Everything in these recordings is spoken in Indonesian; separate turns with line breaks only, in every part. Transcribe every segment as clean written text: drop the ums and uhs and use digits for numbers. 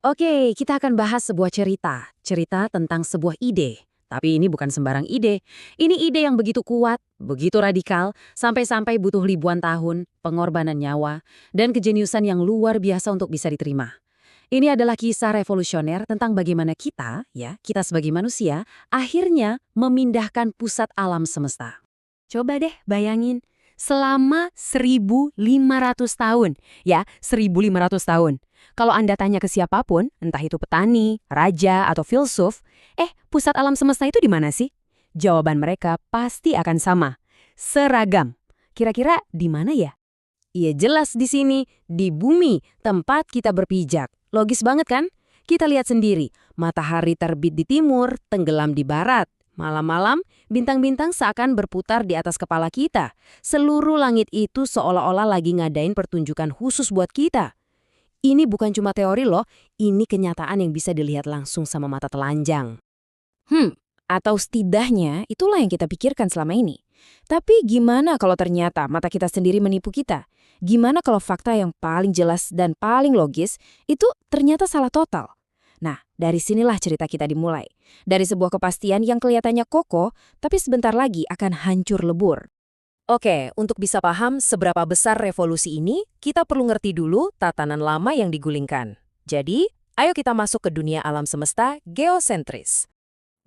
Oke, kita akan bahas sebuah cerita. Cerita tentang sebuah ide. Tapi ini bukan sembarang ide. Ini ide yang begitu kuat, begitu radikal, sampai-sampai butuh ribuan tahun, pengorbanan nyawa, dan kejeniusan yang luar biasa untuk bisa diterima. Ini adalah kisah revolusioner tentang bagaimana kita sebagai manusia, akhirnya memindahkan pusat alam semesta.
Coba deh bayangin, selama 1.500 tahun, ya 1.500 tahun. Kalau Anda tanya ke siapapun, entah itu petani, raja, atau filsuf, pusat alam semesta itu di mana sih? Jawaban mereka pasti akan sama, seragam. Kira-kira di mana ya?
Iya jelas di sini, di bumi, tempat kita berpijak. Logis banget kan? Kita lihat sendiri, matahari terbit di timur, tenggelam di barat. Malam-malam, bintang-bintang seakan berputar di atas kepala kita. Seluruh langit itu seolah-olah lagi ngadain pertunjukan khusus buat kita. Ini bukan cuma teori loh, ini kenyataan yang bisa dilihat langsung sama mata telanjang.
Atau setidaknya itulah yang kita pikirkan selama ini. Tapi gimana kalau ternyata mata kita sendiri menipu kita? Gimana kalau fakta yang paling jelas dan paling logis itu ternyata salah total? Nah, dari sinilah cerita kita dimulai. Dari sebuah kepastian yang kelihatannya kokoh, tapi sebentar lagi akan hancur lebur.
Oke, untuk bisa paham seberapa besar revolusi ini, kita perlu ngerti dulu tatanan lama yang digulingkan. Jadi, ayo kita masuk ke dunia alam semesta geosentris.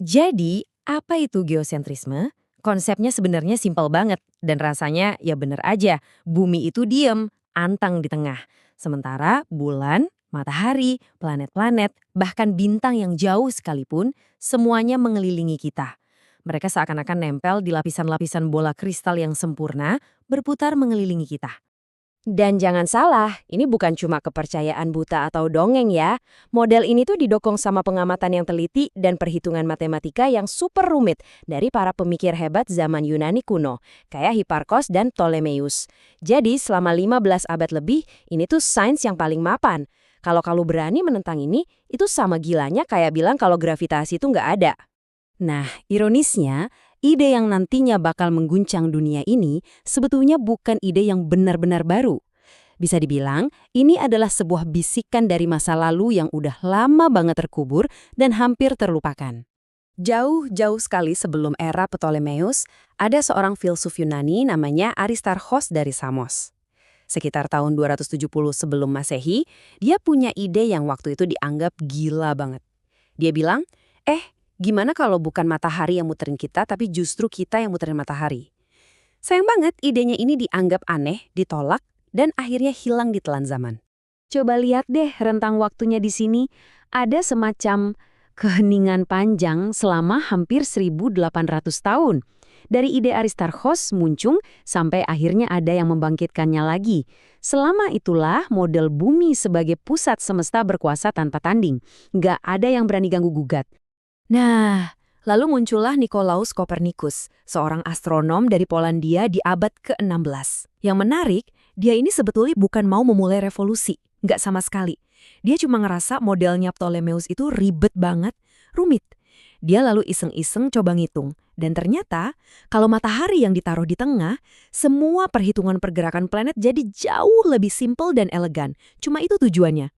Jadi, apa itu geosentrisme? Konsepnya sebenarnya simpel banget, dan rasanya ya bener aja, bumi itu diem, antang di tengah. Sementara bulan, matahari, planet-planet, bahkan bintang yang jauh sekalipun, semuanya mengelilingi kita. Mereka seakan-akan nempel di lapisan-lapisan bola kristal yang sempurna, berputar mengelilingi kita. Dan jangan salah, ini bukan cuma kepercayaan buta atau dongeng ya. Model ini tuh didukung sama pengamatan yang teliti dan perhitungan matematika yang super rumit dari para pemikir hebat zaman Yunani kuno, kayak Hipparchus dan Ptolemeus. Jadi selama 15 abad lebih, ini tuh sains yang paling mapan. Kalau kamu berani menentang ini, itu sama gilanya kayak bilang kalau gravitasi itu nggak ada. Nah, ironisnya, ide yang nantinya bakal mengguncang dunia ini sebetulnya bukan ide yang benar-benar baru. Bisa dibilang, ini adalah sebuah bisikan dari masa lalu yang udah lama banget terkubur dan hampir terlupakan. Jauh-jauh sekali sebelum era Ptolemeus, ada seorang filsuf Yunani namanya Aristarchos dari Samos. Sekitar tahun 270 sebelum Masehi, dia punya ide yang waktu itu dianggap gila banget. Dia bilang, gimana kalau bukan matahari yang muterin kita, tapi justru kita yang muterin matahari? Sayang banget idenya ini dianggap aneh, ditolak, dan akhirnya hilang di telan zaman. Coba lihat deh rentang waktunya di sini. Ada semacam keheningan panjang selama hampir 1.800 tahun. Dari ide Aristarchos muncul sampai akhirnya ada yang membangkitkannya lagi. Selama itulah model bumi sebagai pusat semesta berkuasa tanpa tanding. Nggak ada yang berani ganggu-gugat. Nah, lalu muncullah Nicolaus Copernicus, seorang astronom dari Polandia di abad ke-16. Yang menarik, dia ini sebetulnya bukan mau memulai revolusi, nggak sama sekali. Dia cuma ngerasa modelnya Ptolemeus itu ribet banget, rumit. Dia lalu iseng-iseng coba ngitung. Dan ternyata, kalau matahari yang ditaruh di tengah, semua perhitungan pergerakan planet jadi jauh lebih simpel dan elegan. Cuma itu tujuannya.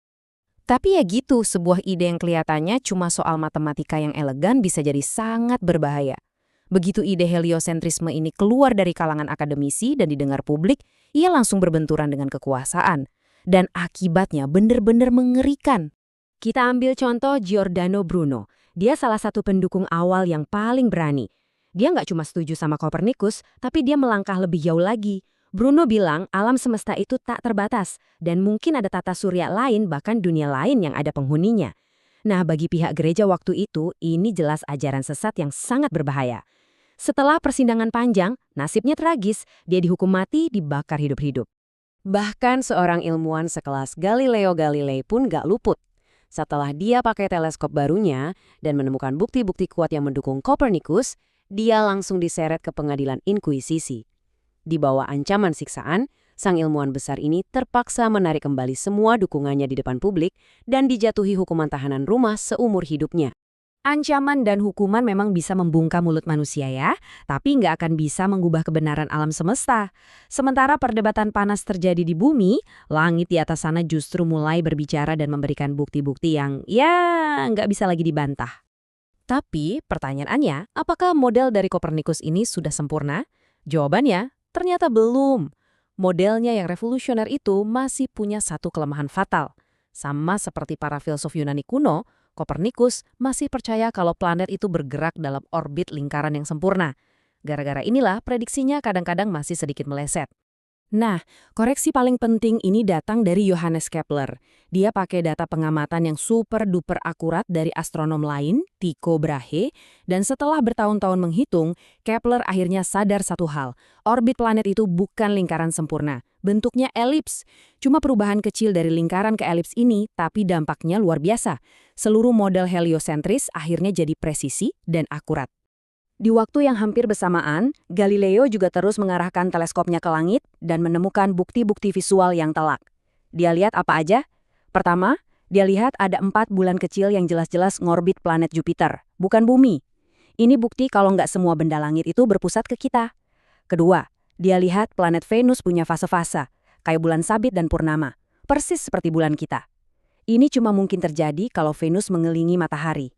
Tapi ya gitu, sebuah ide yang kelihatannya cuma soal matematika yang elegan bisa jadi sangat berbahaya. Begitu ide heliosentrisme ini keluar dari kalangan akademisi dan didengar publik, ia langsung berbenturan dengan kekuasaan. Dan akibatnya benar-benar mengerikan. Kita ambil contoh Giordano Bruno. Dia salah satu pendukung awal yang paling berani. Dia nggak cuma setuju sama Copernicus, tapi dia melangkah lebih jauh lagi. Bruno bilang alam semesta itu tak terbatas dan mungkin ada tata surya lain bahkan dunia lain yang ada penghuninya. Nah, bagi pihak gereja waktu itu, ini jelas ajaran sesat yang sangat berbahaya. Setelah persidangan panjang, nasibnya tragis, dia dihukum mati, dibakar hidup-hidup. Bahkan seorang ilmuwan sekelas Galileo Galilei pun gak luput. Setelah dia pakai teleskop barunya dan menemukan bukti-bukti kuat yang mendukung Copernicus, dia langsung diseret ke pengadilan inkuisisi. Di bawah ancaman siksaan, sang ilmuwan besar ini terpaksa menarik kembali semua dukungannya di depan publik dan dijatuhi hukuman tahanan rumah seumur hidupnya.
Ancaman dan hukuman memang bisa membungkam mulut manusia ya, tapi nggak akan bisa mengubah kebenaran alam semesta. Sementara perdebatan panas terjadi di bumi, langit di atas sana justru mulai berbicara dan memberikan bukti-bukti yang ya nggak bisa lagi dibantah.
Tapi pertanyaannya, apakah model dari Kopernikus ini sudah sempurna? Jawabannya, ternyata belum. Modelnya yang revolusioner itu masih punya satu kelemahan fatal. Sama seperti para filsuf Yunani kuno, Kopernikus masih percaya kalau planet itu bergerak dalam orbit lingkaran yang sempurna. Gara-gara inilah prediksinya kadang-kadang masih sedikit meleset.
Nah, koreksi paling penting ini datang dari Johannes Kepler. Dia pakai data pengamatan yang super-duper akurat dari astronom lain, Tycho Brahe, dan setelah bertahun-tahun menghitung, Kepler akhirnya sadar satu hal, orbit planet itu bukan lingkaran sempurna, bentuknya elips. Cuma perubahan kecil dari lingkaran ke elips ini, tapi dampaknya luar biasa. Seluruh model heliosentris akhirnya jadi presisi dan akurat. Di waktu yang hampir bersamaan, Galileo juga terus mengarahkan teleskopnya ke langit dan menemukan bukti-bukti visual yang telak. Dia lihat apa aja? Pertama, dia lihat ada 4 bulan kecil yang jelas-jelas ngorbit planet Jupiter, bukan bumi. Ini bukti kalau nggak semua benda langit itu berpusat ke kita. Kedua, dia lihat planet Venus punya fase-fase, kayak bulan sabit dan purnama, persis seperti bulan kita. Ini cuma mungkin terjadi kalau Venus mengelilingi matahari.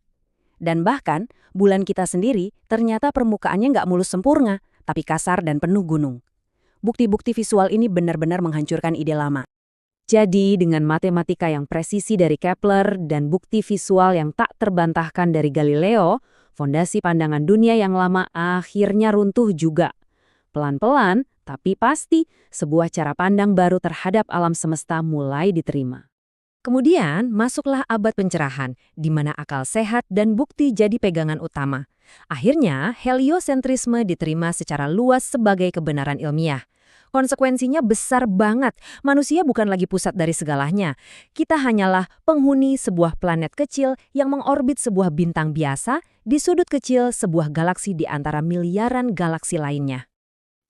Dan bahkan, bulan kita sendiri ternyata permukaannya nggak mulus sempurna, tapi kasar dan penuh gunung. Bukti-bukti visual ini benar-benar menghancurkan ide lama.
Jadi, dengan matematika yang presisi dari Kepler dan bukti visual yang tak terbantahkan dari Galileo, fondasi pandangan dunia yang lama akhirnya runtuh juga. Pelan-pelan, tapi pasti, sebuah cara pandang baru terhadap alam semesta mulai diterima. Kemudian, masuklah abad pencerahan, di mana akal sehat dan bukti jadi pegangan utama. Akhirnya, heliosentrisme diterima secara luas sebagai kebenaran ilmiah. Konsekuensinya besar banget, manusia bukan lagi pusat dari segalanya. Kita hanyalah penghuni sebuah planet kecil yang mengorbit sebuah bintang biasa di sudut kecil sebuah galaksi di antara miliaran galaksi lainnya.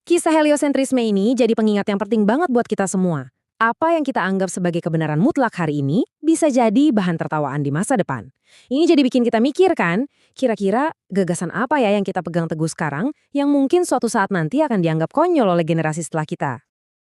Kisah heliosentrisme ini jadi pengingat yang penting banget buat kita semua. Apa yang kita anggap sebagai kebenaran mutlak hari ini bisa jadi bahan tertawaan di masa depan. Ini jadi bikin kita mikir kan, kira-kira gagasan apa ya yang kita pegang teguh sekarang yang mungkin suatu saat nanti akan dianggap konyol oleh generasi setelah kita.